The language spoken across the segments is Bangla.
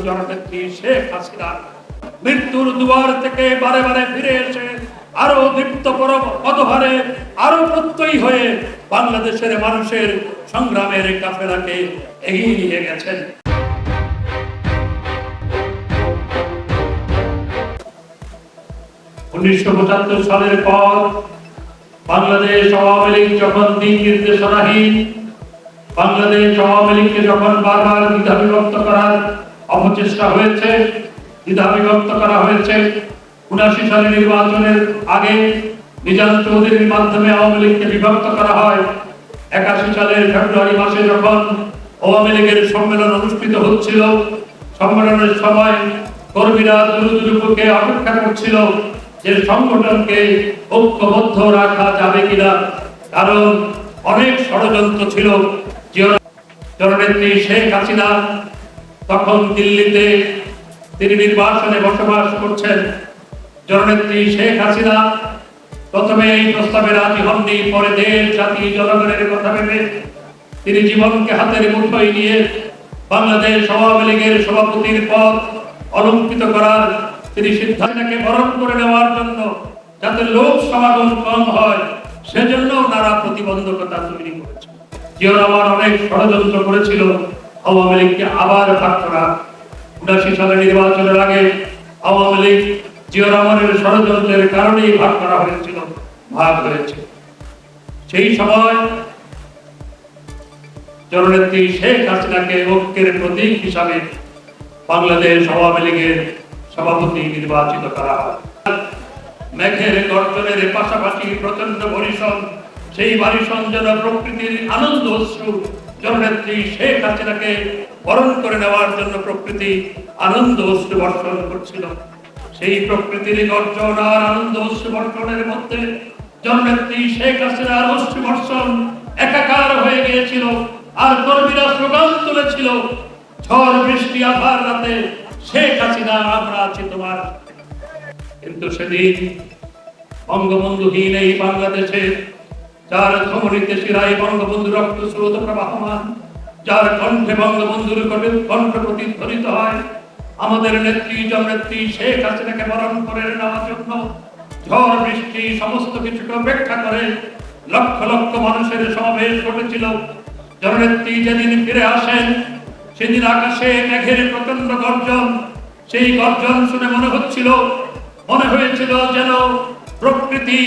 জননেত্রী শেখ হাসিনা মৃত্যুর দুয়ার থেকে বারে বারে ফিরে এসে আরো দীপ্ত পদহারে আরো প্রত্যয়ী হয়ে বাংলাদেশের মানুষের সংগ্রামের কাফেলাকে এগিয়ে নিয়ে গেছেন। 1975 সালের পর বাংলাদেশ আওয়ামী লীগ যখন দিক নির্দেশনাহীন, বাংলাদেশ আওয়ামী লীগকে যখন বারবার দ্বিধাবিভক্ত করার অপচেষ্টা হয়েছে, দ্বিধাবিভক্ত করা হয়েছে। 79 সালের নির্বাচনের আগে মিজান চৌধুরীর মাধ্যমে আওয়ামী লীগকে বিভক্ত করা হয়। 81 সালের ফেব্রুয়ারি মাসে যখন আওয়ামী লীগের সম্মেলন অনুষ্ঠিত হচ্ছিল, সম্মেলনের সময় কর্মীরা দুরুদুরুকে অপেক্ষা করছিল যে সংগঠনকে ঐক্যবদ্ধ রাখা যাবে কিনা, কারণ অনেক ষড়যন্ত্র ছিল। জননেত্রী শেখ হাসিনা তখন দিল্লিতে তিনি নির্বাসনে বসবাস করছেন। জননেত্রী শেখ হাসিনা প্রথমে এই প্রস্তাবে রাজি হননি, পরে দেশ জাতি জনগণের কথা ভেবে তিনি জীবনকে হাতের মুঠোয় নিয়ে বাংলাদেশ আওয়ামী লীগের সভাপতির পদ অলঙ্কৃত করার তিনি সিদ্ধান্তকে বরণ করে নেওয়ার জন্য, যাতে লোক সমাগম কম হয়, সেজন্য নানা প্রতিবন্ধকতা তৈরি করেছে। জিয়া রহমান অনেক ষড়যন্ত্র করেছিল আওয়ামী লীগকে আবার ভাগ করা। 79 সালের নির্বাচনের আগে আওয়ামী লীগ জিয়া রহমানের ষড়যন্ত্রের কারণেই ভাগ করা হয়েছিল, ভাগ হয়েছে। সেই সময় জননেত্রী শেখ হাসিনাকে ঐক্যের প্রতীক হিসাবে বাংলাদেশ আওয়ামী লীগের সভাপতি নির্বাচিত করা হয়। মেঘের গর্জনের পাশাপাশি প্রচন্ড বরিশন, সেই বারিশন যেন প্রকৃতির আনন্দ অশ্রু। জননেত্রী শেখ হাসিনাকে বরণ করে নেওয়ার জন্য প্রকৃতি আনন্দ অশ্রু বর্ষণ করছিল। সেই প্রকৃতির গর্জন আর আনন্দ অশ্রু বর্ষণের মধ্যে জননেত্রী শেখ হাসিনার অশ্রু বর্ষণ একাকার হয়ে গিয়েছিল। আর কর্মীরা স্লোগান তুলেছিল, ঝড় বৃষ্টি আধার রাতে শেখ হাসিনা আমরা আছি তোমার। কিন্তু সেদিন বঙ্গবন্ধুহীন এই বাংলাদেশে, যার ধমনীতে শিরায় বঙ্গবন্ধু রক্ত স্রোত প্রবাহমান, যার কণ্ঠে বঙ্গবন্ধুর কণ্ঠ প্রতিধ্বনিত হয়, আমাদের নেত্রী জননেত্রী শেখ হাসিনাকে বরণ করে নেওয়ার জন্য ঝড় বৃষ্টি সমস্ত কিছুকে উপেক্ষা করে লক্ষ লক্ষ মানুষের সমাবেশ ঘটেছিল। জননেত্রী যেদিন ফিরে আসেন, সেদিন আকাশে মেঘের প্রচন্ড গর্জন। সেই গর্জন শুনে মনে হয়েছিল যেন প্রকৃতি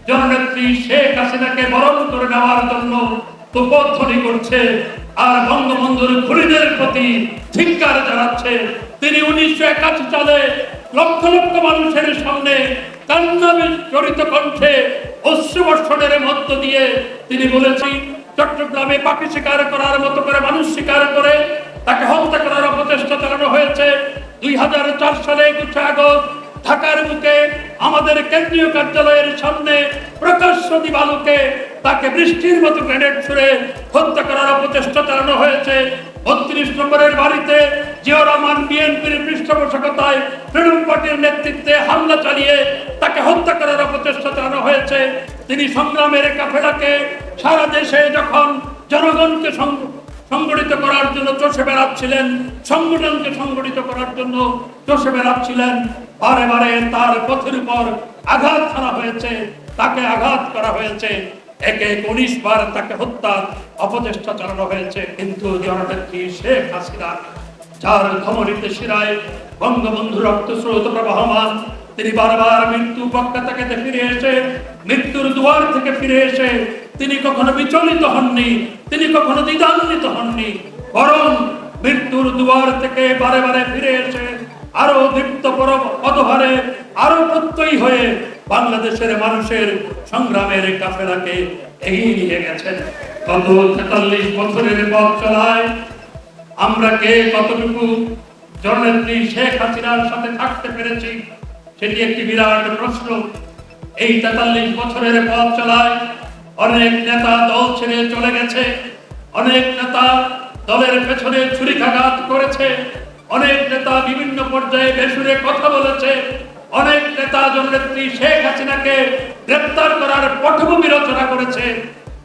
জননেত্রী শেখ হাসিনাকে বরণ করে নেওয়ার জন্য তোপধ্বনি করছে আর বঙ্গবন্ধুর খুনিদের প্রতি ধিক্কার জানাচ্ছে। তিনি 1981 সালে লক্ষ লক্ষ মানুষের সামনে কান্নাবে জড়িত কণ্ঠে অশ্রুবর্ষণের মধ্য দিয়ে তিনি বলেছেন, চট্টগ্রামে পাখি শিকার করার মতো করে মানুষ শিকার করে তাকে হত্যা করার অপচেষ্টা চালানো হয়েছে। 2004 সালে 21 আগস্ট ঢাকার বুকে আমাদের কেন্দ্রীয় কার্যালয়ের সামনে প্রকাশ্য দিবালোকে তাকে বৃষ্টির মতো গ্রেনেড ছুড়ে হত্যা করার অপচেষ্টা চালানো হয়েছে। 32 নম্বরের বাড়িতে জিয়া রহমান বিএনপির পৃষ্ঠপোষকতায় ফ্রিডম পার্টির নেতৃত্বে হামলা চালিয়ে তাকে হত্যা করার অপচেষ্টা চালানো হয়েছে। তিনি সংগ্রামের কাফেলাকে সারা দেশে যখন জনগণকে সংগঠিত করার জন্য চষে বেড়াচ্ছিলেন, সংগঠনকে সংগঠিত করার জন্য চষে বেড়াচ্ছিলেন, বারে বারে তার পথের উপর আঘাত হানা হয়েছে, তাকে আঘাত করা হয়েছে, একে 19 বার তাকে হত্যার অপচেষ্টা চালানো হয়েছে। কিন্তু জননেত্রী শেখ হাসিনা, যার ধমনীতে শিরায় বঙ্গবন্ধু রক্ত স্রোত প্রবাহমান, তিনি বারবার মৃত্যু পক্ষে থেকে ফিরে এসে, মৃত্যুর দুয়ার থেকে ফিরে এসে তিনি কখনো বিচলিত হননি, তিনি কখনো দ্বিধান্বিত হননি, বরং মৃত্যুর দুয়ার থেকে বারে বারে ফিরে এসে আরো দীপ্ত পদহারে আরো প্রত্যয়ী হয়ে বাংলাদেশের মানুষের সংগ্রামের কাফেলাকে এগিয়ে নিয়ে গেছেন। গত 43 বছরের পথ চলায় আমরা কে কতটুকু জননেত্রী শেখ হাসিনার সাথে থাকতে পেরেছি, সেটি একটি বিরাট প্রশ্ন। এই 43 বছরের পথ চলায় অনেক নেতা দল ছেড়ে চলে গেছে, অনেক নেতা দলের পেছনে ছুরিকাঘাত করেছে, অনেক নেতা বিভিন্ন পর্যায়ে বেসুরে কথা বলেছে, অনেক নেতা জননেত্রী শেখ হাসিনাকে গ্রেফতার করার পটভূমি রচনা করেছে।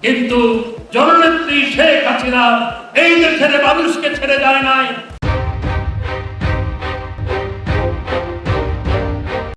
কিন্তু জননেত্রী শেখ হাসিনা এই দেশের মানুষকে ছেড়ে যায় নাই।